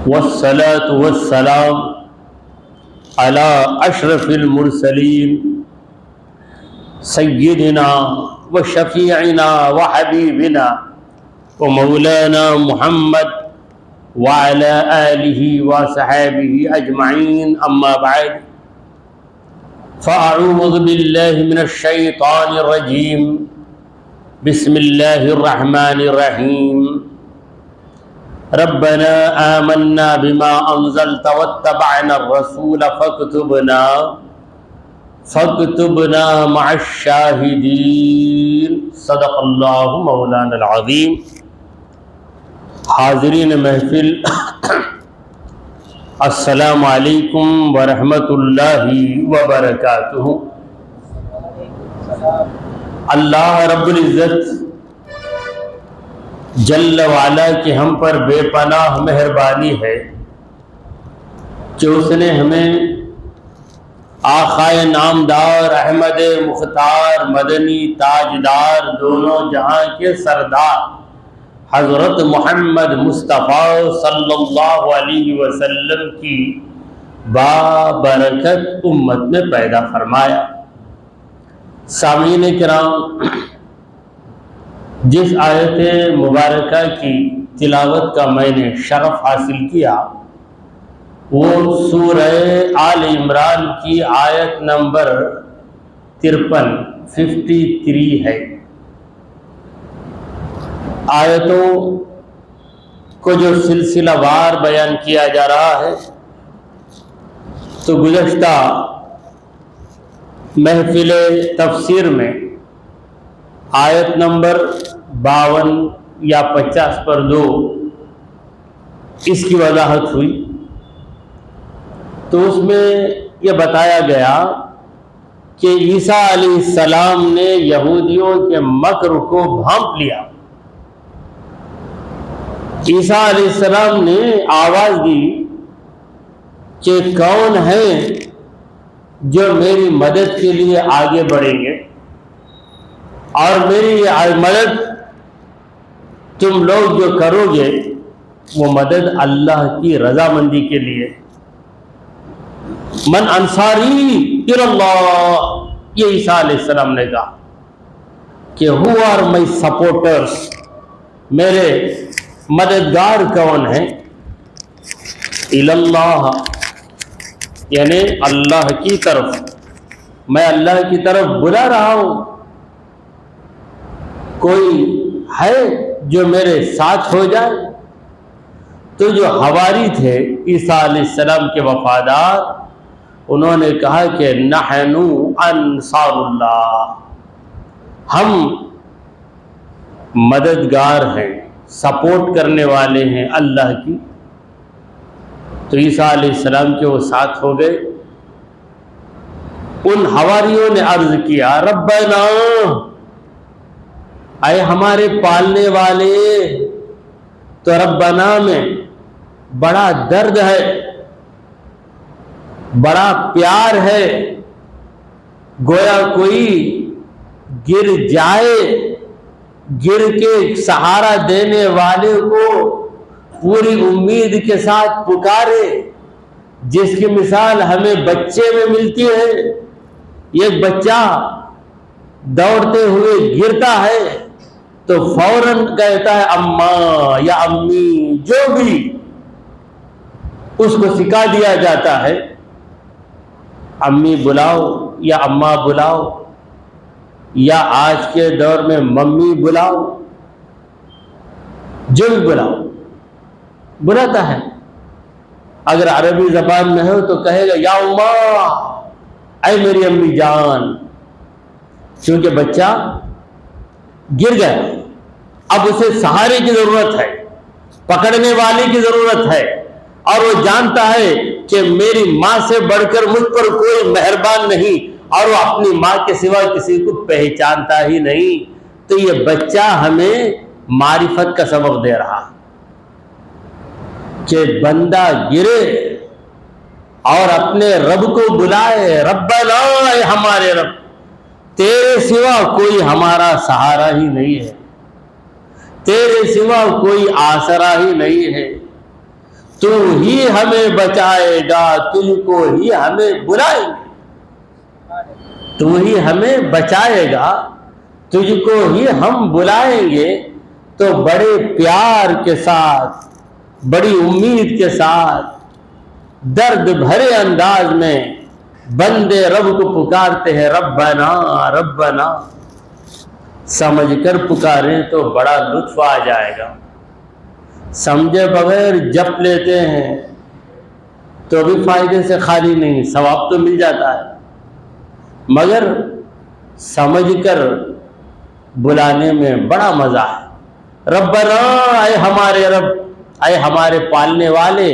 والصلاة والسلام على أشرف المرسلين سيدنا وشفيعنا وحبيبنا ومولانا محمد وعلى آله وصحابه أجمعين، أما بعد، فأعوذ بالله من الشيطان الرجيم، بسم الله الرحمن الرحيم. ربنا آمنا بما أنزلت واتبعنا الرسول فاكتبنا مع الشاهدين. صدق اللہ مولانا العظیم. حاضرین محفل، السلام علیکم ورحمۃ اللہ وبرکاتہ. اللہ رب العزت جل وعلا کی ہم پر بے پناہ مہربانی ہے کہ اس نے ہمیں آقائے نامدار احمد مختار مدنی تاجدار دونوں جہاں کے سردار حضرت محمد مصطفیٰ صلی اللہ علیہ وسلم کی بابرکت امت میں پیدا فرمایا. سامعین کرام، جس آیت مبارکہ کی تلاوت کا میں نے شرف حاصل کیا وہ سورہ آل عمران کی آیت نمبر 53 ہے. آیتوں کو جو سلسلہ وار بیان کیا جا رہا ہے، تو گزشتہ محفل تفسیر میں آیت نمبر 52 یا 50 پر 2 اس کی وضاحت ہوئی. تو اس میں یہ بتایا گیا کہ عیسیٰ علیہ السلام نے یہودیوں کے مکر کو بھانپ لیا. عیسیٰ علیہ السلام نے آواز دی کہ کون ہے جو میری مدد کے لیے آگے بڑھیں گے، اور میری یہ مدد تم لوگ جو کرو گے وہ مدد اللہ کی رضامندی کے لیے. من انصاری الی اللہ، یہ عیسیٰ علیہ السلام نے کہا کہ ہو آر مائی سپورٹرز، میرے مددگار کون ہیں؟ الی اللہ، یعنی اللہ کی طرف، میں اللہ کی طرف بلا رہا ہوں. کوئی ہے جو میرے ساتھ ہو جائے؟ تو جو حواری تھے عیسیٰ علیہ السلام کے وفادار، انہوں نے کہا کہ نحن انصار اللہ، ہم مددگار ہیں، سپورٹ کرنے والے ہیں اللہ کی. تو عیسیٰ علیہ السلام کے وہ ساتھ ہو گئے. ان حواریوں نے عرض کیا ربنا، اے ہمارے پالنے والے. تو ربنا میں بڑا درد ہے، بڑا پیار ہے. گویا کوئی گر جائے، گر کے سہارا دینے والے کو پوری امید کے ساتھ پکارے، جس کی مثال ہمیں بچے میں ملتی ہے. ایک بچہ دوڑتے ہوئے گرتا ہے تو فوراً کہتا ہے اماں یا امی، جو بھی اس کو سکھا دیا جاتا ہے، امی بلاؤ یا اماں بلاؤ، یا آج کے دور میں ممی بلاؤ، جو بھی بلاؤ بلاتا ہے. اگر عربی زبان میں ہو تو کہے گا یا اماں، اے میری امی جان. کیونکہ بچہ گر گیا، اب اسے سہارے کی ضرورت ہے، پکڑنے والی کی ضرورت ہے، اور وہ جانتا ہے کہ میری ماں سے بڑھ کر مجھ پر کوئی مہربان نہیں، اور وہ اپنی ماں کے سوا کسی کو پہچانتا ہی نہیں. تو یہ بچہ ہمیں معرفت کا سبق دے رہا کہ بندہ گرے اور اپنے رب کو بلائے، ربنا، اے ہمارے رب، تیرے سوا کوئی ہمارا سہارا ہی نہیں ہے، تیرے سوا کوئی آسرا ہی نہیں ہے. تو ہی ہمیں بچائے گا، تجھ کو ہی ہمیں بلائیں گے۔ تو ہی ہمیں بچائے گا، تجھ کو ہی ہم بلائیں گے۔ تو بڑے پیار کے ساتھ، بڑی امید کے ساتھ، درد بھرے انداز میں بندے رب کو پکارتے ہیں، ربنا ربنا، سمجھ کر پکاریں تو بڑا لطف آ جائے گا۔ سمجھے بغیر جپ لیتے ہیں تو بھی فائدے سے خالی نہیں، ثواب تو مل جاتا ہے، مگر سمجھ کر بلانے میں بڑا مزہ ہے۔ ربنا، اے ہمارے رب، اے ہمارے پالنے والے،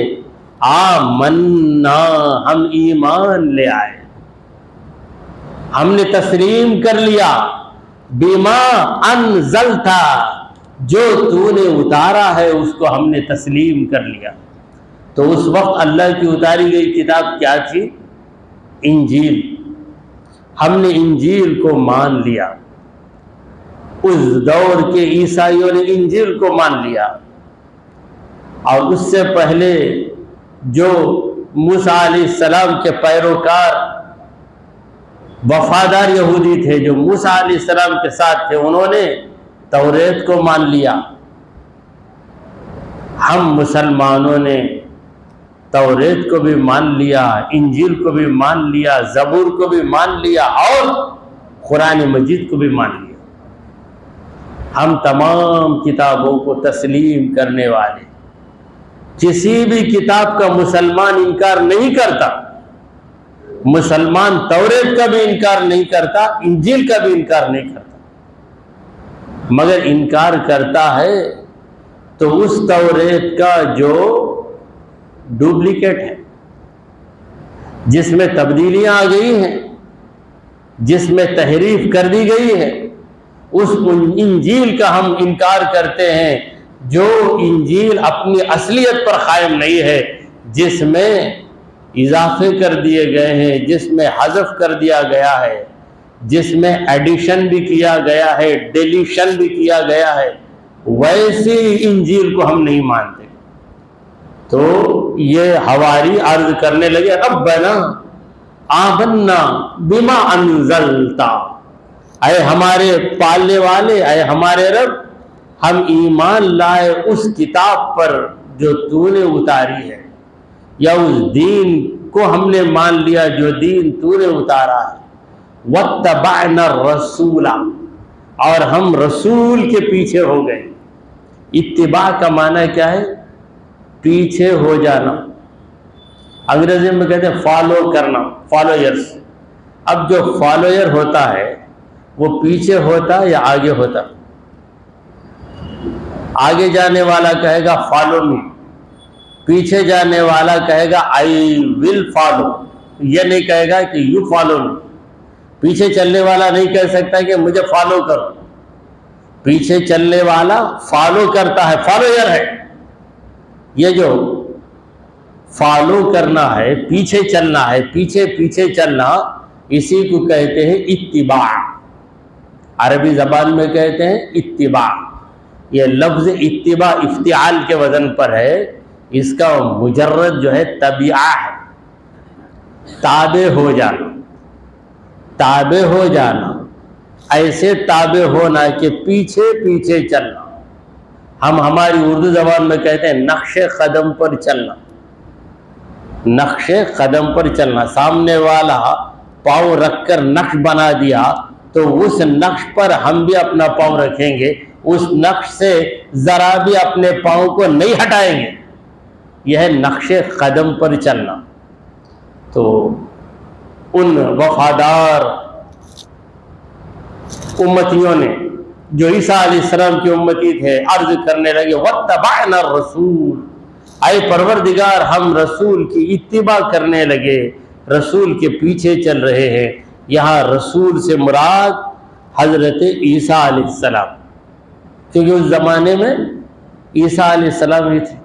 آمنا، ہم ایمان لے آئے، ہم نے تسلیم کر لیا، بما انزلتا، جو تو نے اتارا ہے اس کو ہم نے تسلیم کر لیا۔ تو اس وقت اللہ کی اتاری گئی کتاب کیا تھی؟ انجیل۔ ہم نے انجیل کو مان لیا، اس دور کے عیسائیوں نے انجیل کو مان لیا، اور اس سے پہلے جو موسیٰ علیہ السلام کے پیروکار وفادار یہودی تھے جو موسیٰ علیہ السلام کے ساتھ تھے، انہوں نے توریت کو مان لیا۔ ہم مسلمانوں نے توریت کو بھی مان لیا، انجیل کو بھی مان لیا، زبور کو بھی مان لیا، اور قرآن مجید کو بھی مان لیا۔ ہم تمام کتابوں کو تسلیم کرنے والے، کسی بھی کتاب کا مسلمان انکار نہیں کرتا۔ مسلمان توریت کا بھی انکار نہیں کرتا، انجیل کا بھی انکار نہیں کرتا، مگر انکار کرتا ہے تو اس توریت کا جو ڈپلیکیٹ ہے، جس میں تبدیلیاں آ گئی ہیں، جس میں تحریف کر دی گئی ہے، اس انجیل کا ہم انکار کرتے ہیں، جو انجیل اپنی اصلیت پر قائم نہیں ہے، جس میں اضافے کر دیے گئے ہیں، جس میں حذف کر دیا گیا ہے، جس میں ایڈیشن بھی کیا گیا ہے، ڈیلیشن بھی کیا گیا ہے، ویسی انجیل کو ہم نہیں مانتے۔ تو یہ حواری عرض کرنے لگے، ربنا آمنا بما انزلتا، اے ہمارے پالنے والے، اے ہمارے رب، ہم ایمان لائے اس کتاب پر جو تو نے اتاری ہے، یا اس دین کو ہم نے مان لیا جو دین تو نے اتارا ہے۔ واتبعنا الرسول، اور ہم رسول کے پیچھے ہو گئے۔ اتباع کا معنی کیا ہے؟ پیچھے ہو جانا۔ انگریزی میں کہتے ہیں فالو کرنا، فالوئرس۔ اب جو فالوئر ہوتا ہے وہ پیچھے ہوتا یا آگے ہوتا؟ آگے جانے والا کہے گا فالو می، پیچھے جانے والا کہے گا آئی ول فالو، یہ نہیں کہے گا کہ یو فالو می۔ پیچھے چلنے والا نہیں کہہ سکتا کہ مجھے فالو کرو، پیچھے چلنے والا فالو کرتا ہے، فالوئر ہے۔ یہ جو فالو کرنا ہے، پیچھے چلنا ہے، پیچھے پیچھے چلنا، اسی کو کہتے ہیں اتباع۔ عربی زبان میں کہتے ہیں اتباع۔ یہ لفظ اتباع افتعال کے وزن پر ہے، اس کا مجرد جو ہے تبعہ ہے، تابع ہو جانا، تابع ہو جانا، ایسے تابع ہونا کہ پیچھے پیچھے چلنا۔ ہم ہماری اردو زبان میں کہتے ہیں نقش قدم پر چلنا، نقش قدم پر چلنا۔ سامنے والا پاؤں رکھ کر نقش بنا دیا تو اس نقش پر ہم بھی اپنا پاؤں رکھیں گے، اس نقش سے ذرا بھی اپنے پاؤں کو نہیں ہٹائیں گے۔ یہ ہے نقش قدم پر چلنا۔ تو ان وفادار امتیوں نے جو عیسیٰ علیہ السلام کی امتی تھے عرض کرنے لگے، واتبعنا الرسول، اے پروردگار ہم رسول کی اتباع کرنے لگے، رسول کے پیچھے چل رہے ہیں۔ یہاں رسول سے مراد حضرت عیسیٰ علیہ السلام، کیونکہ اس زمانے میں عیسیٰ علیہ السلام ہی تھے۔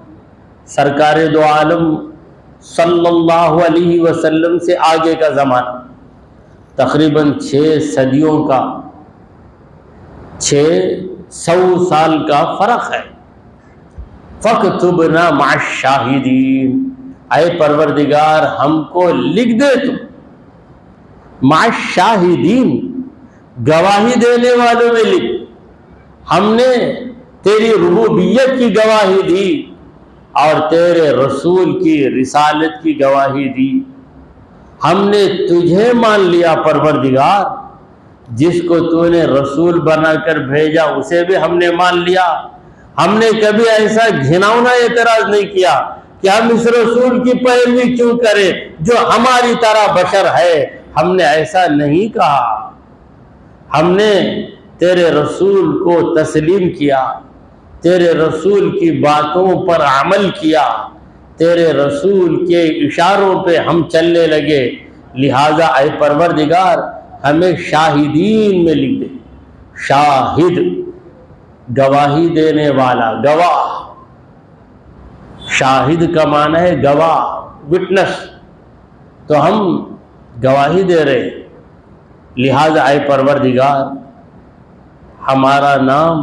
سرکار دو عالم صلی اللہ علیہ وسلم سے آگے کا زمانہ، تقریباً 6 صدیوں کا، 600 سال کا فرق ہے۔ فَاكْتُبْنَا مَعَ الشَّاهِدِينَ، اے پروردگار ہم کو لکھ دے تو مع الشاہدین، گواہی دینے والوں میں لکھ۔ ہم نے تیری ربوبیت کی گواہی دی اور تیرے رسول کی رسالت کی گواہی دی۔ ہم نے تجھے مان لیا پروردگار، جس کو تو نے رسول بنا کر بھیجا اسے بھی ہم نے مان لیا۔ ہم نے کبھی ایسا گھناؤنا اعتراض نہیں کیا کہ ہم اس رسول کی پیروی کیوں کریں جو ہماری طرح بشر ہے، ہم نے ایسا نہیں کہا۔ ہم نے تیرے رسول کو تسلیم کیا، تیرے رسول کی باتوں پر عمل کیا، تیرے رسول کے اشاروں پہ ہم چلنے لگے، لہذا اے پروردگار ہمیں شاہدین میں لکھ دے۔ شاہد، گواہی دینے والا، گواہ۔ شاہد کا معنی ہے گواہ، وٹنس۔ تو ہم گواہی دے رہے، لہذا اے پروردگار ہمارا نام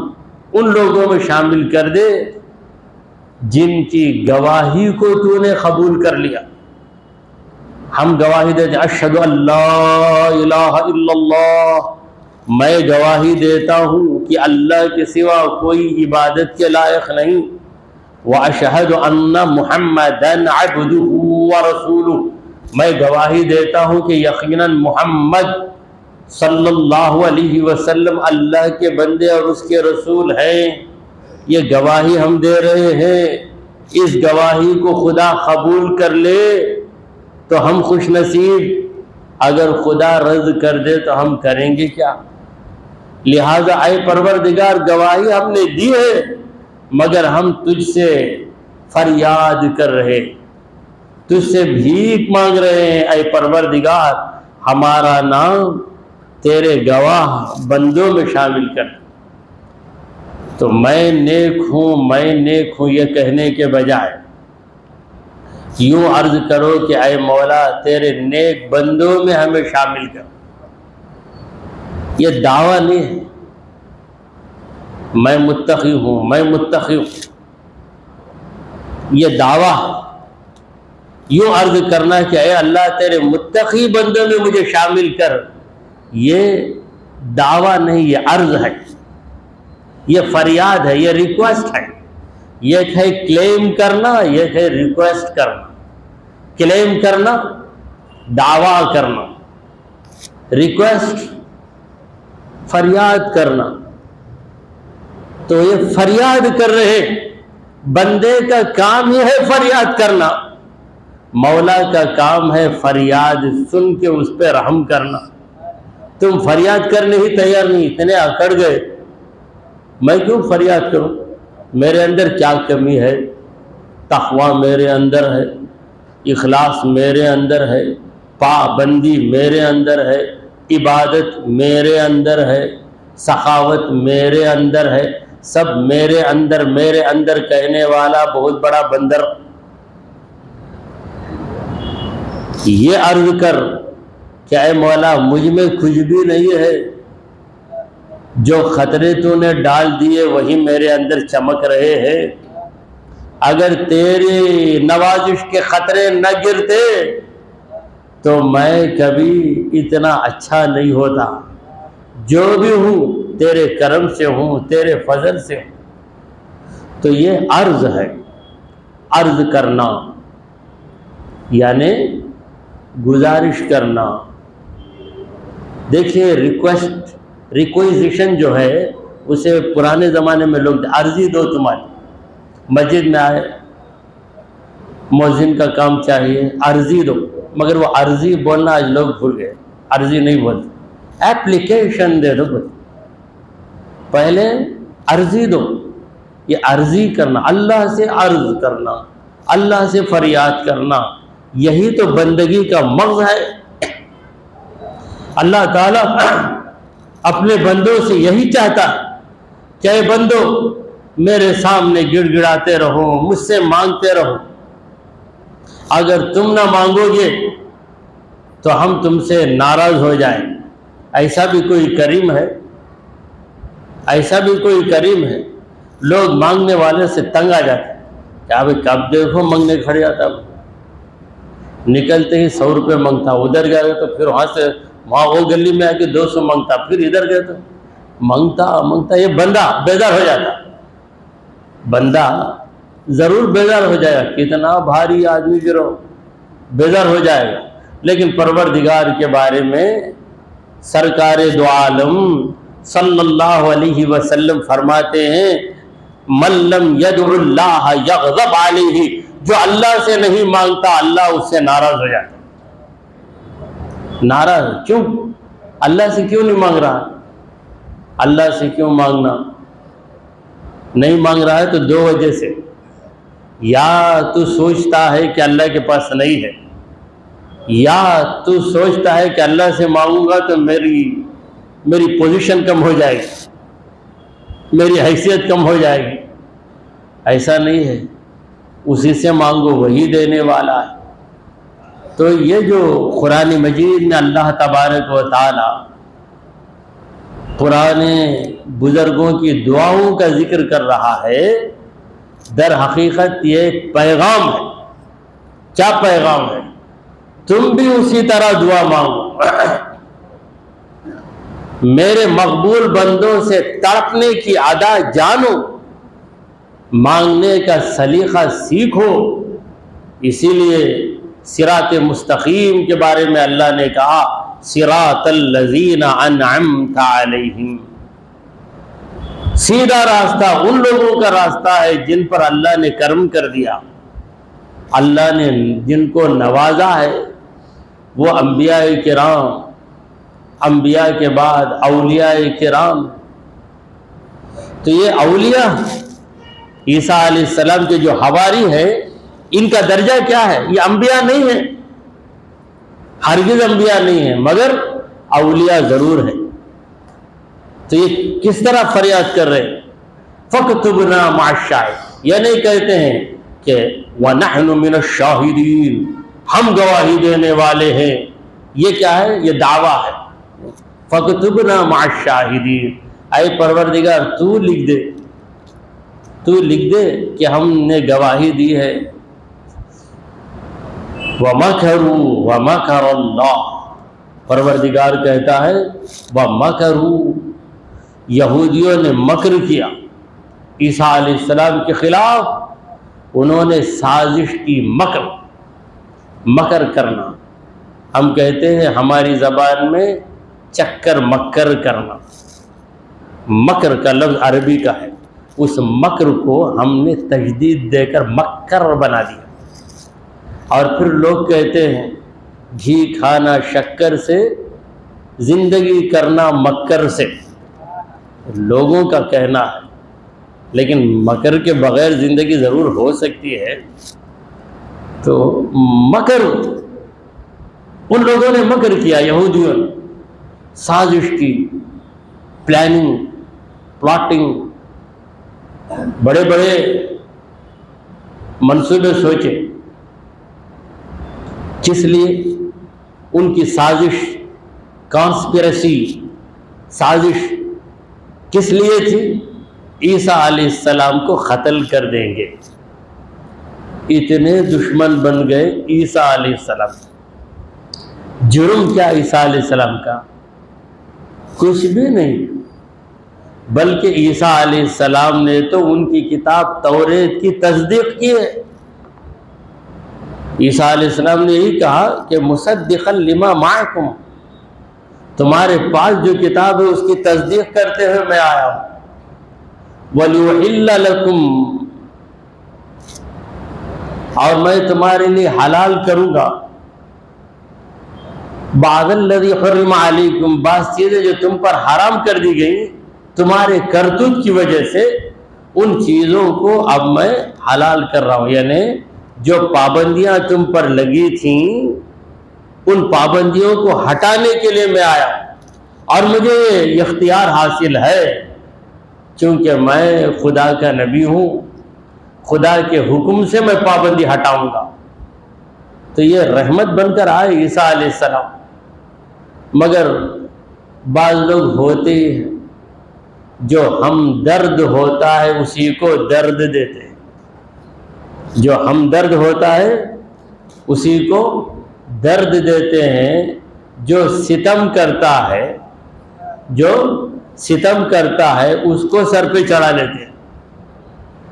ان لوگوں میں شامل کر دے جن کی گواہی کو تو نے قبول کر لیا۔ ہم گواہی دیتے اشہد ان لا الہ الا اللہ، میں گواہی دیتا ہوں کہ اللہ کے سوا کوئی عبادت کے لائق نہیں، واشہد ان محمدا عبدہ ورسولہ، میں گواہی دیتا ہوں کہ یقیناً محمد صلی اللہ علیہ وسلم اللہ کے بندے اور اس کے رسول ہیں۔ یہ گواہی ہم دے رہے ہیں، اس گواہی کو خدا قبول کر لے تو ہم خوش نصیب، اگر خدا رد کر دے تو ہم کریں گے کیا؟ لہٰذا اے پروردگار گواہی ہم نے دی ہے، مگر ہم تجھ سے فریاد کر رہے، تجھ سے بھیک مانگ رہے ہیں، اے پروردگار ہمارا نام تیرے گواہ بندوں میں شامل کر۔ تو میں نیک ہوں، میں نیک ہوں یہ کہنے کے بجائے یوں عرض کرو کہ اے مولا تیرے نیک بندوں میں ہمیں شامل کر۔ یہ دعویٰ نہیں ہے میں متقی ہوں، میں متقی ہوں، یہ دعویٰ یوں عرض کرنا کہ اے اللہ تیرے متقی بندوں میں مجھے شامل کر، یہ دعویٰ نہیں، یہ عرض ہے، یہ فریاد ہے، یہ ریکویسٹ ہے۔ یہ ہے کلیم کرنا، یہ ہے ریکویسٹ کرنا۔ کلیم کرنا دعویٰ کرنا، ریکویسٹ فریاد کرنا۔ تو یہ فریاد کر رہے، بندے کا کام ہی ہے فریاد کرنا، مولا کا کام ہے فریاد سن کے اس پہ رحم کرنا۔ تم فریاد کرنے ہی تیار نہیں، اتنے اکڑ گئے، میں کیوں فریاد کروں؟ میرے اندر کیا کمی ہے؟ تقوی میرے اندر ہے، اخلاص میرے اندر ہے، پابندی میرے اندر ہے، عبادت میرے اندر ہے، سخاوت میرے اندر ہے، سب میرے اندر کہنے والا بہت بڑا بندر۔ یہ عرض کر کہ اے مولا مجھ میں کچھ بھی نہیں ہے، جو خطرے تو نے ڈال دیے وہی میرے اندر چمک رہے ہیں۔ اگر تیری نوازش کے خطرے نہ گرتے تو میں کبھی اتنا اچھا نہیں ہوتا۔ جو بھی ہوں تیرے کرم سے ہوں، تیرے فضل سے ہوں۔ تو یہ عرض ہے، عرض کرنا یعنی گزارش کرنا۔ دیکھیے ریکویزیشن جو ہے اسے پرانے زمانے میں لوگ عرضی دو تمہاری، مسجد میں آئے مؤذن کا کام چاہیے عرضی دو، مگر وہ عرضی بولنا آج لوگ بھول گئے، عرضی نہیں بولتے، ایپلیکیشن دے دو، پہلے عرضی دو۔ یہ عرضی کرنا، اللہ سے عرض کرنا، اللہ سے فریاد کرنا، یہی تو بندگی کا مغز ہے۔ اللہ تعالیٰ اپنے بندوں سے یہی چاہتا ہے کہ اے بندو میرے سامنے گڑ گڑاتے رہو، مجھ سے مانگتے رہو، اگر تم نہ مانگو گے تو ہم تم سے ناراض ہو جائیں۔ ایسا بھی کوئی کریم ہے؟ ایسا بھی کوئی کریم ہے؟ لوگ مانگنے والے سے تنگ آ جاتے ہیں، کیا بھائی کب دیکھو منگنے کھڑ جاتا، نکلتے ہی 100 روپے مانگتا، ادھر گئے تو پھر وہاں سے وہاں وہ گلی میں آ کے 200 مانگتا، پھر ادھر گئے تو مانگتا، یہ بندہ بیزار ہو جاتا، بندہ ضرور بیزار ہو جائے گا، کتنا بھاری آدمی گرو بیزار ہو جائے گا، لیکن پروردگار کے بارے میں سرکار دو عالم صلی اللہ علیہ وسلم فرماتے ہیں من لم یدع اللہ یغضب علیہ، جو اللہ سے نہیں مانگتا اللہ اس سے ناراض ہو جاتا۔ ناراض کیوں؟ اللہ سے کیوں نہیں مانگ رہا؟ اللہ سے کیوں مانگنا نہیں مانگ رہا ہے؟ تو 2 وجہ سے، یا تو سوچتا ہے کہ اللہ کے پاس نہیں ہے، یا تو سوچتا ہے کہ اللہ سے مانگوں گا تو میری پوزیشن کم ہو جائے گی، میری حیثیت کم ہو جائے گی۔ ایسا نہیں ہے، اسی سے مانگو وہی دینے والا ہے۔ تو یہ جو قرآن مجید میں اللہ تبارک و تعالی پرانے بزرگوں کی دعاؤں کا ذکر کر رہا ہے، در حقیقت یہ ایک پیغام ہے۔ کیا پیغام ہے؟ تم بھی اسی طرح دعا مانگو، میرے مقبول بندوں سے تڑپنے کی ادا جانو، مانگنے کا سلیقہ سیکھو۔ اسی لیے صراط مستقیم کے بارے میں اللہ نے کہا صراط الذین انعمت علیہم، سیدھا راستہ ان لوگوں کا راستہ ہے جن پر اللہ نے کرم کر دیا، اللہ نے جن کو نوازا ہے، وہ انبیاء کرام، انبیاء کے بعد اولیاء کرام۔ تو یہ اولیاء عیسیٰ علیہ السلام کے جو حواری ہیں، ان کا درجہ کیا ہے؟ یہ انبیاء نہیں ہیں، ہرگز انبیاء نہیں ہیں، مگر اولیاء ضرور ہیں۔ تو یہ کس طرح فریاد کر رہے ہیں؟ فَاكْتُبْنَا مَعَ الشَّاهِدِينَ، یہ نہیں کہتے ہیں کہ وَنَحْنُ مِنَ الشَّاهِدِينَ، ہم گواہی دینے والے ہیں۔ یہ کیا ہے؟ یہ دعویٰ ہے۔ فَاكْتُبْنَا مَعَ الشَّاهِدِينَ، اے پروردگار تو لکھ دے، تو لکھ دے کہ ہم نے گواہی دی ہے۔ وَمَكَرُوا وَمَكَرَ اللَّهُ، پروردگار کہتا ہے وَمَكَرُوا، یہودیوں نے مکر کیا عیسیٰ علیہ السلام کے خلاف، انہوں نے سازش کی، مکر کرنا، ہم کہتے ہیں ہماری زبان میں چکر مکر کرنا، مکر کا لفظ عربی کا ہے، اس مکر کو ہم نے تجدید دے کر مکر بنا دیا۔ اور پھر لوگ کہتے ہیں گھی کھانا شکر سے، زندگی کرنا مکر سے، لوگوں کا کہنا ہے، لیکن مکر کے بغیر زندگی ضرور ہو سکتی ہے۔ تو مکر، ان لوگوں نے مکر کیا، یہودیوں نے سازش کی، پلاننگ، پلاٹنگ، بڑے بڑے منصوبے سوچے۔ کس لیے؟ ان کی سازش، کانسپیرسی، سازش کس لیے تھی؟ عیسیٰ علیہ السلام کو قتل کر دیں گے، اتنے دشمن بن گئے عیسیٰ علیہ السلام۔ جرم کیا عیسیٰ علیہ السلام کا؟ کچھ بھی نہیں، بلکہ عیسیٰ علیہ السلام نے تو ان کی کتاب توریت کی تصدیق کی ہے۔ عیسیٰ علیہ السلام نے یہی کہا کہ مصدقا لما معکم، تمہارے پاس جو کتاب ہے اس کی تصدیق کرتے ہوئے میں آیا ہوں۔ وَلِيُحِلَّ لَكُمْ، اور میں تمہارے لیے حلال کروں گا بعض الذی حرم علیکم، بعض چیزیں جو تم پر حرام کر دی گئی تمہارے کرتوت کی وجہ سے، ان چیزوں کو اب میں حلال کر رہا ہوں، یعنی جو پابندیاں تم پر لگی تھیں ان پابندیوں کو ہٹانے کے لیے میں آیا، اور مجھے یہ اختیار حاصل ہے چونکہ میں خدا کا نبی ہوں، خدا کے حکم سے میں پابندی ہٹاؤں گا۔ تو یہ رحمت بن کر آئے عیسیٰ علیہ السلام، مگر بعض لوگ ہوتے ہیں جو ہم درد ہوتا ہے اسی کو درد دیتے ہیں۔ جو ہمدرد ہوتا ہے اسی کو درد دیتے ہیں، جو ستم کرتا ہے، جو ستم کرتا ہے اس کو سر پہ چڑھا لیتے ہیں۔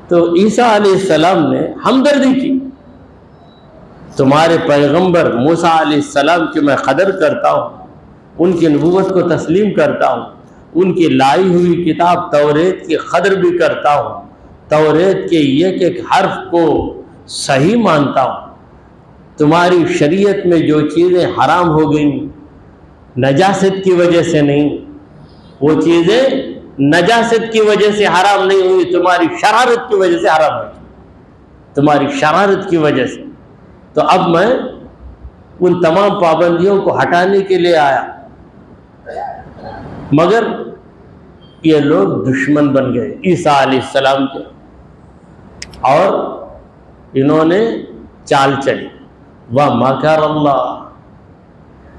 تو عیسیٰ علیہ السلام نے ہمدردی کی۔ تمہارے پیغمبر موسیٰ علیہ السلام کی میں قدر کرتا ہوں، ان کی نبوت کو تسلیم کرتا ہوں، ان کی لائی ہوئی کتاب توریت کی قدر بھی کرتا ہوں، توریت کے ایک ایک حرف کو صحیح مانتا ہوں۔ تمہاری شریعت میں جو چیزیں حرام ہو گئیں نجاست کی وجہ سے نہیں، وہ چیزیں نجاست کی وجہ سے حرام نہیں ہوئی، تمہاری شرارت کی وجہ سے حرام ہوئی، تمہاری شرارت کی وجہ سے۔ تو اب میں ان تمام پابندیوں کو ہٹانے کے لیے آیا، مگر یہ لوگ دشمن بن گئے عیسیٰ علیہ السلام کے، اور انہوں نے چال چلی۔ وَمَكَرَ اللَّهُ،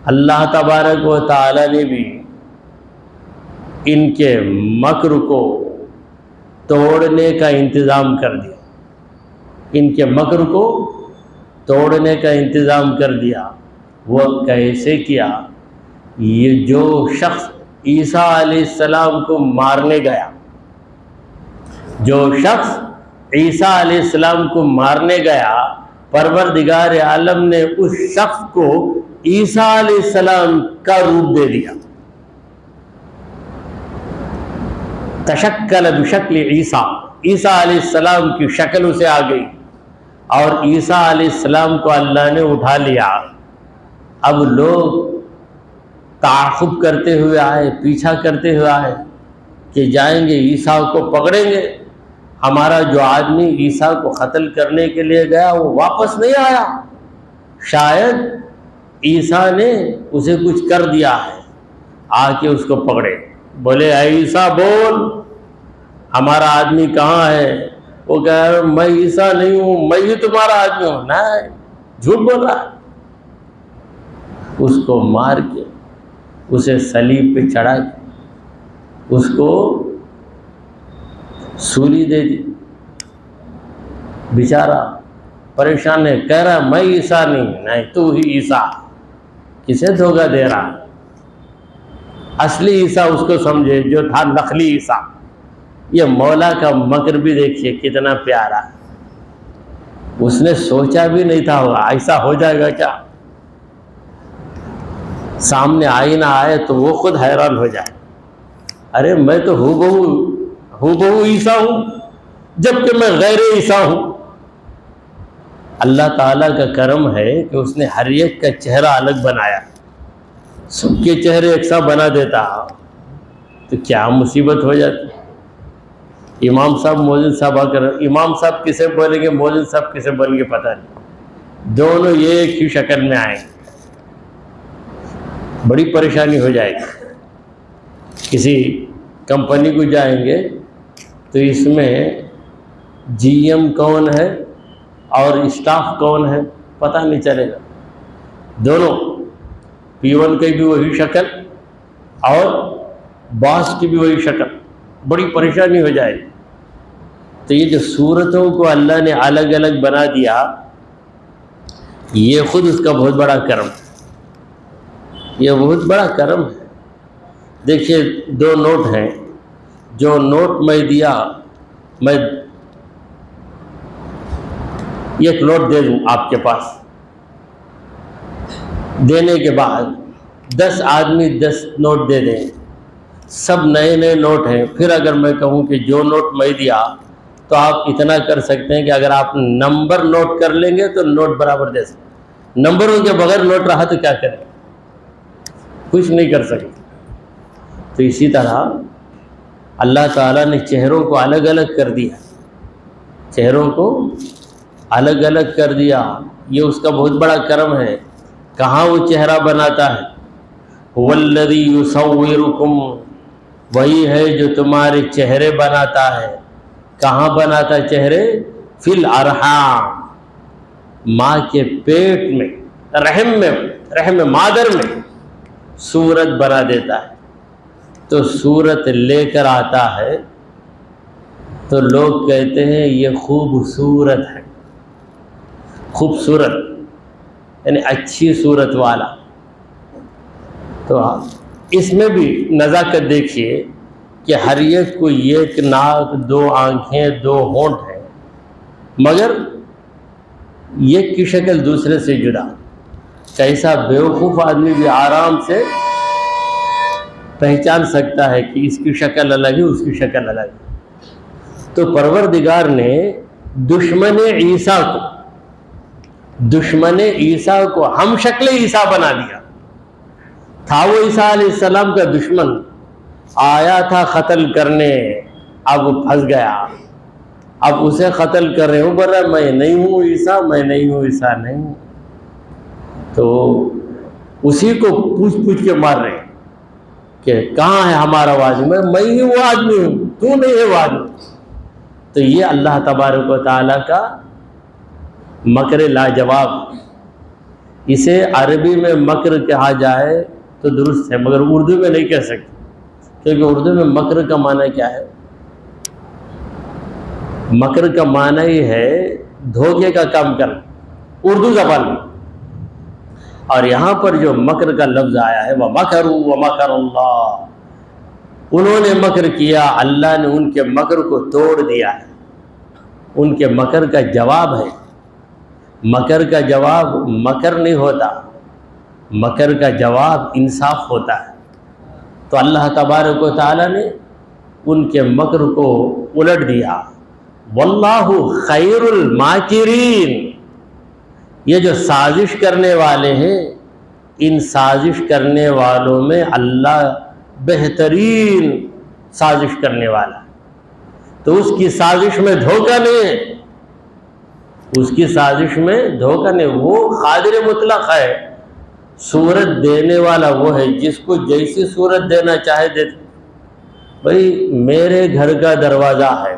اللہ تبارک و تعالی نے بھی ان کے مکر کو توڑنے کا انتظام کر دیا، ان کے مکر کو توڑنے کا انتظام کر دیا۔ وہ کیسے کیا؟ یہ جو شخص عیسیٰ علیہ السلام کو مارنے گیا، جو شخص عیسیٰ علیہ السلام کو مارنے گیا، پروردگار عالم نے اس شخص کو عیسیٰ علیہ السلام کا روپ دے دیا۔ تشکل بشکل عیسیٰ، عیسیٰ علیہ السلام کی شکل اسے آ گئی، اور عیسیٰ علیہ السلام کو اللہ نے اٹھا لیا۔ اب لوگ تعاقب کرتے ہوئے آئے، پیچھا کرتے ہوئے آئے کہ جائیں گے عیسیٰ کو پکڑیں گے، ہمارا جو آدمی عیسیٰ کو قتل کرنے کے لیے گیا وہ واپس نہیں آیا، شاید عیسیٰ نے اسے کچھ کر دیا ہے، آ کے اس کو پکڑے۔ بولے اے عیسیٰ بول، ہمارا آدمی کہاں ہے؟ وہ کہہ رہا ہے میں عیسیٰ نہیں ہوں، میں ہی تمہارا آدمی ہوں۔ نہیں، جھوٹ بول رہا ہے۔ اس کو مار کے اسے صلیب پہ چڑھا کے اس کو سولی دے دی۔ بیچارہ پریشان ہے، کہہ رہا میں عیسیٰ نہیں، تو ہی عیسیٰ۔ کسے دھوکہ دے رہا؟ اصلی عیسیٰ اس کو سمجھے جو تھا نقلی عیسیٰ۔ یہ مولا کا مکر بھی دیکھیے کتنا پیارا، اس نے سوچا بھی نہیں تھا ہوگا ایسا ہو جائے گا کیا۔ سامنے آئینہ آئے تو وہ خود حیران ہو جائے، ارے میں تو ہو بہو عیسیٰ ہوں، جبکہ میں غیر عیسیٰ ہوں۔ اللہ تعالیٰ کا کرم ہے کہ اس نے ہر ایک کا چہرہ الگ بنایا، سب کے چہرے یکساں بنا دیتا تو کیا مصیبت ہو جاتی۔ امام صاحب مؤذن صاحب آ کر، امام صاحب کسے بولیں گے، مؤذن صاحب کسے بولیں گے پتہ نہیں، دونوں ایک ہی شکل میں آئیں، بڑی پریشانی ہو جائے گی۔ کسی کمپنی کو جائیں گے تو اس میں جی ایم کون ہے اور اسٹاف کون ہے پتہ نہیں چلے گا، دونوں P1 کی بھی وہی شکل اور باس کی بھی وہی شکل، بڑی پریشانی ہو جائے گی۔ تو یہ جو صورتوں کو اللہ نے الگ الگ بنا دیا، یہ خود اس کا بہت بڑا کرم، یہ بہت بڑا کرم ہے۔ دیکھیے 2 نوٹ ہیں، جو نوٹ میں دیا، میں ایک نوٹ دے دوں آپ کے پاس، دینے کے بعد 10 آدمی 10 نوٹ دے دیں، سب نئے نئے نوٹ ہیں، پھر اگر میں کہوں کہ جو نوٹ میں دیا تو آپ اتنا کر سکتے ہیں کہ اگر آپ نمبر نوٹ کر لیں گے تو نوٹ برابر دے سکتے، نمبروں کے بغیر نوٹ رہا تو کیا کریں، کچھ نہیں کر سکتے۔ تو اسی طرح اللہ تعالیٰ نے چہروں کو الگ الگ کر دیا، چہروں کو الگ الگ کر دیا، یہ اس کا بہت بڑا کرم ہے۔ کہاں وہ چہرہ بناتا ہے؟ هو الذی یصورکم، وہی ہے جو تمہارے چہرے بناتا ہے۔ کہاں بناتا ہے چہرے؟ فی الارحام، ماں کے پیٹ میں، رحم مادر میں صورت بنا دیتا ہے۔ تو صورت لے کر آتا ہے تو لوگ کہتے ہیں یہ خوبصورت ہے، خوبصورت یعنی اچھی صورت والا. تو اس میں بھی نزاکت دیکھیے کہ ہر ایک کو ایک ناک، دو آنکھیں، دو ہونٹ ہیں، مگر ایک کی شکل دوسرے سے جدا. کیسا بیوقوف آدمی بھی آرام سے پہچان سکتا ہے کہ اس کی شکل الگ ہے، اس کی شکل الگ ہے. تو پروردگار نے دشمن عیسیٰ کو ہم شکل عیسیٰ بنا دیا. تھا وہ عیسیٰ علیہ السلام کا دشمن، آیا تھا قتل کرنے، اب پھنس گیا، اب اسے قتل کر رہے ہوں، بول رہا میں نہیں ہوں عیسیٰ، میں نہیں ہوں عیسیٰ نہیں ہوں. تو اسی کو پوچھ پوچھ کے مار رہے ہیں کہ کہاں ہے ہمارا وہ آدمی، میں ہی وہ آدمی ہوں، تو نہیں ہے وہ آدمی. تو یہ اللہ تبارک و تعالیٰ کا مکر لاجواب. اسے عربی میں مکر کہا جائے تو درست ہے، مگر اردو میں نہیں کہہ سکتے، کیونکہ اردو میں مکر کا معنی کیا ہے؟ مکر کا معنی ہی ہے دھوکے کا کام کرنا اردو زبان میں. اور یہاں پر جو مکر کا لفظ آیا ہے وَمَكَرُوا وَمَكَرَ اللَّهُ، انہوں نے مکر کیا، اللہ نے ان کے مکر کو توڑ دیا ہے. ان کے مکر کا جواب ہے. مکر کا جواب مکر نہیں ہوتا، مکر کا جواب انصاف ہوتا ہے. تو اللہ تبارک و تعالیٰ نے ان کے مکر کو الٹ دیا. واللہ خیر الماکرین. یہ جو سازش کرنے والے ہیں، ان سازش کرنے والوں میں اللہ بہترین سازش کرنے والا ہے. تو اس کی سازش میں دھوکہ نہیں ہے، اس کی سازش میں دھوکہ نہیں. وہ قادر مطلق ہے، صورت دینے والا وہ ہے جس کو جیسی صورت دینا چاہے دے. بھائی میرے گھر کا دروازہ ہے،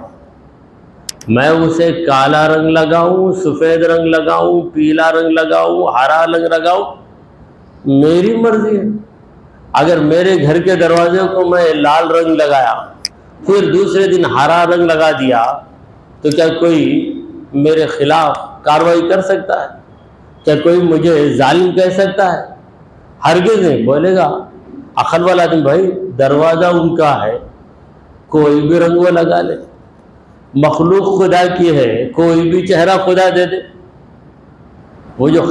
میں اسے کالا رنگ لگاؤں، سفید رنگ لگاؤں، پیلا رنگ لگاؤں، ہرا رنگ لگاؤں، میری مرضی ہے. اگر میرے گھر کے دروازے کو میں لال رنگ لگایا، پھر دوسرے دن ہرا رنگ لگا دیا، تو کیا کوئی میرے خلاف کارروائی کر سکتا ہے؟ کیا کوئی مجھے ظالم کہہ سکتا ہے؟ ہرگز نہیں. بولے گا عقل والا آدمی بھائی دروازہ ان کا ہے، کوئی بھی رنگ وہ لگا لے، مخلوق خدا کی ہے، کوئی بھی چہرہ خدا دے دے. وہ جو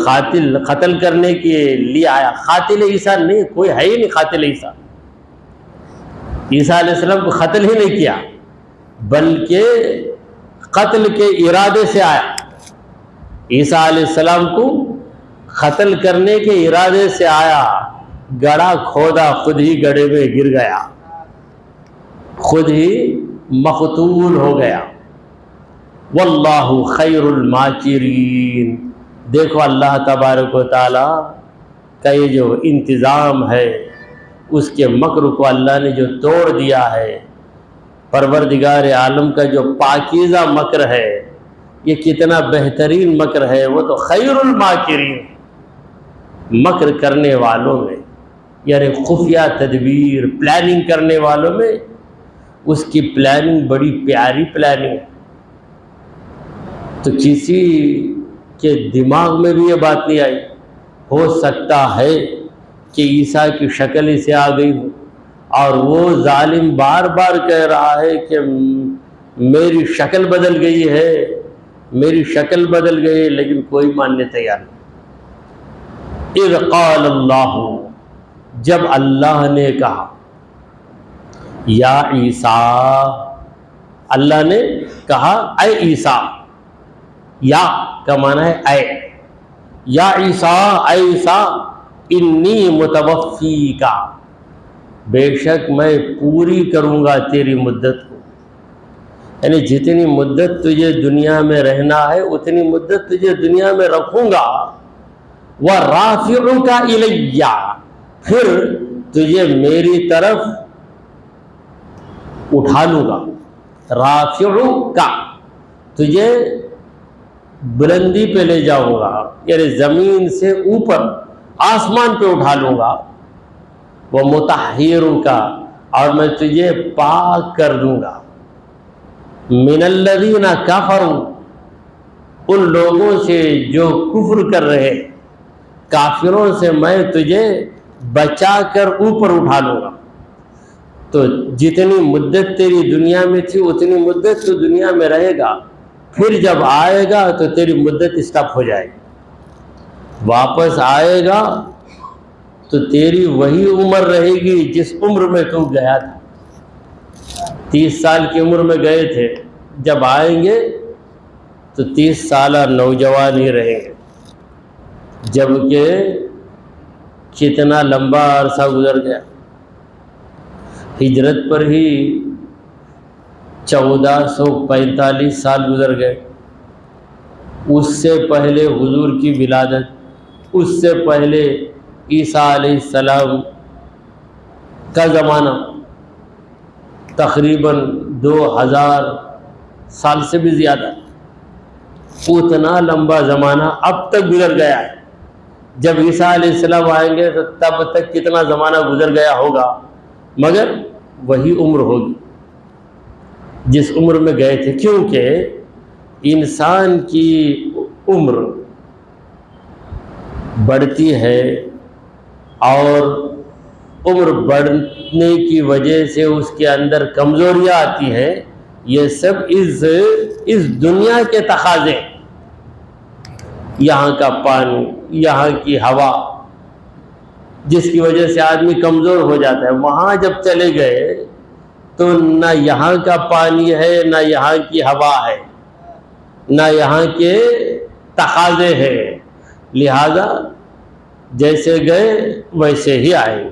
قتل کرنے کے لیے آیا، قاتل عیسیٰ نہیں، کوئی ہے ہی نہیں قاتل عیسیٰ. عیسیٰ علیہ السلام کو قتل ہی نہیں کیا، بلکہ قتل کے ارادے سے آیا. عیسیٰ علیہ السلام کو قتل کرنے کے ارادے سے آیا، گڑھا کھودا، خود ہی گڑھے میں گر گیا، خود ہی مقتول ہو گیا. واللہ خیر الماکرین. دیکھو اللہ تبارک و تعالیٰ کا یہ جو انتظام ہے، اس کے مکر کو اللہ نے جو توڑ دیا ہے. پروردگار عالم کا جو پاکیزہ مکر ہے، یہ کتنا بہترین مکر ہے. وہ تو خیر الماکرین، مکر کرنے والوں میں، یعنی خفیہ تدبیر پلاننگ کرنے والوں میں اس کی پلاننگ بڑی پیاری پلاننگ ہے. تو کسی کے دماغ میں بھی یہ بات نہیں آئی ہو سکتا ہے کہ عیسیٰ کی شکل اسے آ گئی ہو، اور وہ ظالم بار بار کہہ رہا ہے کہ میری شکل بدل گئی ہے، میری شکل بدل گئی ہے، لیکن کوئی ماننے تیار نہیں. اذ قال اللہ، جب اللہ نے کہا، یا عیسیٰ، اللہ نے کہا اے عیسیٰ. یا کا معنی ہے اے. یا عیسیٰ، اے عیسیٰ، انی متوفیکا، بے شک میں پوری کروں گا تیری مدت کو. یعنی جتنی مدت تجھے دنیا میں رہنا ہے اتنی مدت تجھے دنیا میں رکھوں گا. وَرَافِعُكَ إِلَيَّ، پھر تجھے میری طرف اٹھا لوں گا. رافعُكَ، تجھے بلندی پہ لے جاؤں گا، یعنی زمین سے اوپر آسمان پہ اٹھا لوں گا. وَمُطَهِّرُكَ، اور میں تجھے پاک کر دوں گا. مِنَ الَّذِينَ كَفَرُوا، ان لوگوں سے جو کفر کر رہے، کافروں سے میں تجھے بچا کر اوپر اٹھا لوں گا۔ تو جتنی مدت تیری دنیا میں تھی اتنی مدت تو دنیا میں رہے گا، پھر جب آئے گا تو تیری مدت اسٹاپ ہو جائے گی، واپس آئے گا تو تیری وہی عمر رہے گی جس عمر میں تو گیا تھا۔ 30 سال کی عمر میں گئے تھے، جب آئیں گے تو 30 سالہ نوجوان ہی رہیں گے، جبکہ کتنا لمبا عرصہ گزر گیا۔ ہجرت پر ہی 1445 سال گزر گئے، اس سے پہلے حضور کی ولادت، اس سے پہلے عیسیٰ علیہ السلام کا زمانہ، تقریباً 2000 سال سے بھی زیادہ، اتنا لمبا زمانہ اب تک گزر گیا ہے۔ جب عیسیٰ علیہ السلام آئیں گے تو تب تک کتنا زمانہ گزر گیا ہوگا، مگر وہی عمر ہوگی جس عمر میں گئے تھے، کیونکہ انسان کی عمر بڑھتی ہے اور عمر بڑھنے کی وجہ سے اس کے اندر کمزوریاں آتی ہیں، یہ سب اس دنیا کے تقاضے، یہاں کا پانی، یہاں کی ہوا، جس کی وجہ سے آدمی کمزور ہو جاتا ہے۔ وہاں جب چلے گئے تو نہ یہاں کا پانی ہے، نہ یہاں کی ہوا ہے، نہ یہاں کے تقاضے ہیں، لہذا جیسے گئے ویسے ہی آئے۔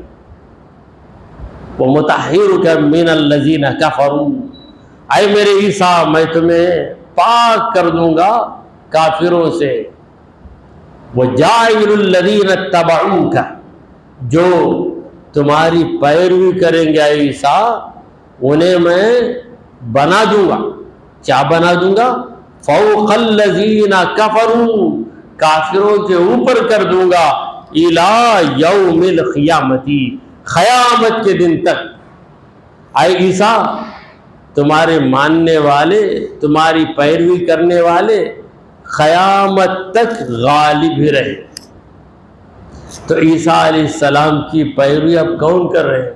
وَمُطَهِّرُكَ مِنَ الَّذِينَ كَفَرُوا، اے میرے عیسیٰ میں تمہیں پاک کر دوں گا کافروں سے۔ وَجَاعِلُ الَّذِينَ اتَّبَعُوكَ، جو تمہاری پیروی کریں گے اے عیسیٰ، انہیں میں بنا دوں گا، کیا بنا دوں گا؟ فَوْقَ الَّذِينَ كَفَرُوا، کافروں کے اوپر کر دوں گا، إِلَى يَوْمِ الْقِيَامَةِ، قیامت کے دن تک۔ اے عیسیٰ تمہارے ماننے والے، تمہاری پیروی کرنے والے قیامت تک غالب ہی رہے۔ تو عیسیٰ علیہ السلام کی پیروی اب کون کر رہے ہیں؟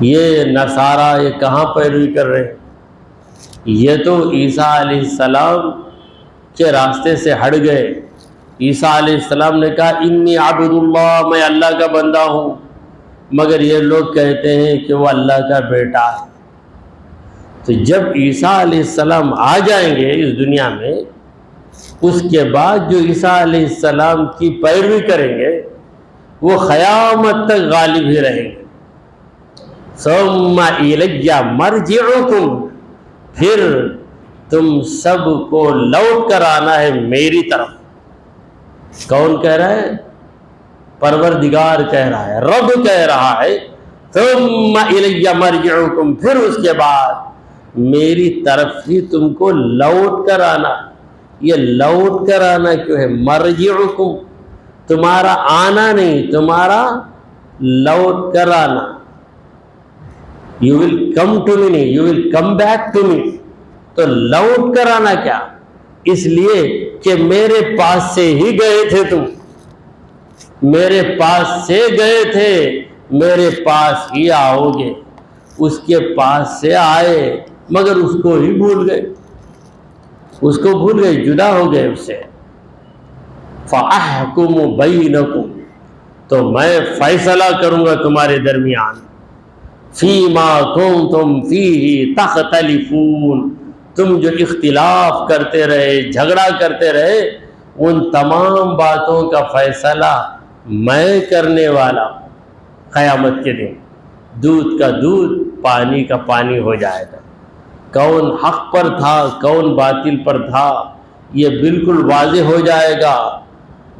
یہ نصارہ، یہ کہاں پیروی کر رہے ہیں؟ یہ تو عیسیٰ علیہ السلام کے راستے سے ہٹ گئے۔ عیسیٰ علیہ السلام نے کہا انی عبد اللہ، میں اللہ کا بندہ ہوں، مگر یہ لوگ کہتے ہیں کہ وہ اللہ کا بیٹا ہے۔ تو جب عیسیٰ علیہ السلام آ جائیں گے اس دنیا میں، اس کے بعد جو عیسیٰ علیہ السلام کی پیروی کریں گے وہ قیامت تک غالب ہی رہیں گے۔ ثم الی مرجعکم، پھر تم سب کو لوٹ کر آنا ہے میری طرف۔ کون کہہ رہا ہے؟ پروردگار کہہ رہا ہے، رب کہہ رہا ہے ثم الی مرجعکم، پھر اس کے بعد میری طرف ہی تم کو لوٹ کر آنا۔ یہ لوٹ کر آنا کیوں ہے؟ مرجعکم، تمہارا آنا نہیں، تمہارا لوٹ کر آنا۔ You will come to me نہیں، you will come back to me۔ تو لوٹ کر آنا کیا؟ اس لیے کہ میرے پاس سے ہی گئے تھے تم، میرے پاس سے گئے تھے، میرے پاس ہی آؤ گے۔ اس کے پاس سے آئے مگر اس کو ہی بھول گئے، اس کو بھول گئے، جدا ہو گئے اس سے۔ فَأَحْكُمُ بَيْنَكُمْ، تو میں فیصلہ کروں گا تمہارے درمیان۔ فِيمَا كُنْتُمْ فِيهِ تَخْتَلِفُونَ، تم جو اختلاف کرتے رہے، جھگڑا کرتے رہے، ان تمام باتوں کا فیصلہ میں کرنے والا۔ قیامت کے دن دودھ کا دودھ، پانی کا پانی ہو جائے گا۔ کون حق پر تھا، کون باطل پر تھا، یہ بالکل واضح ہو جائے گا۔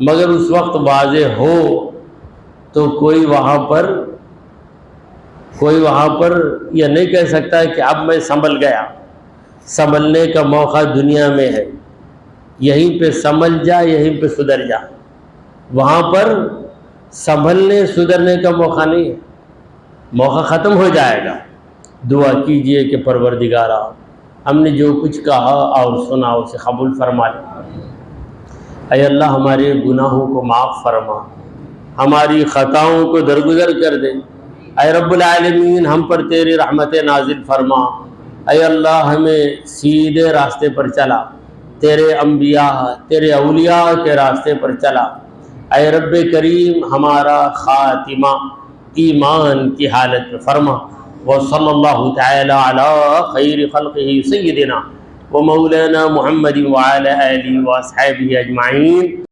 مگر اس وقت واضح ہو تو کوئی وہاں پر یہ نہیں کہہ سکتا ہے کہ اب میں سنبھل گیا۔ سنبھلنے کا موقع دنیا میں ہے، یہیں پہ سنبھل جا، یہیں پہ سدھر جا۔ وہاں پر سنبھلنے سدھرنے کا موقع نہیں ہے، موقع ختم ہو جائے گا۔ دعا کیجئے کہ پروردگارا ہم نے جو کچھ کہا اور سنا اسے قبول فرما لے۔ اے اللہ ہمارے گناہوں کو معاف فرما، ہماری خطاؤں کو درگزر کر دے۔ اے رب العالمین ہم پر تیری رحمت نازل فرما۔ اے اللہ ہمیں سیدھے راستے پر چلا، تیرے انبیاء تیرے اولیاء کے راستے پر چلا۔ اے رب کریم ہمارا خاتمہ ایمان کی حالت میں فرما۔ وصلی اللہ تعالی علی خیر خلقہ سیدنا و مولانا محمد وعلی آلہ و اصحابہ اجمعین۔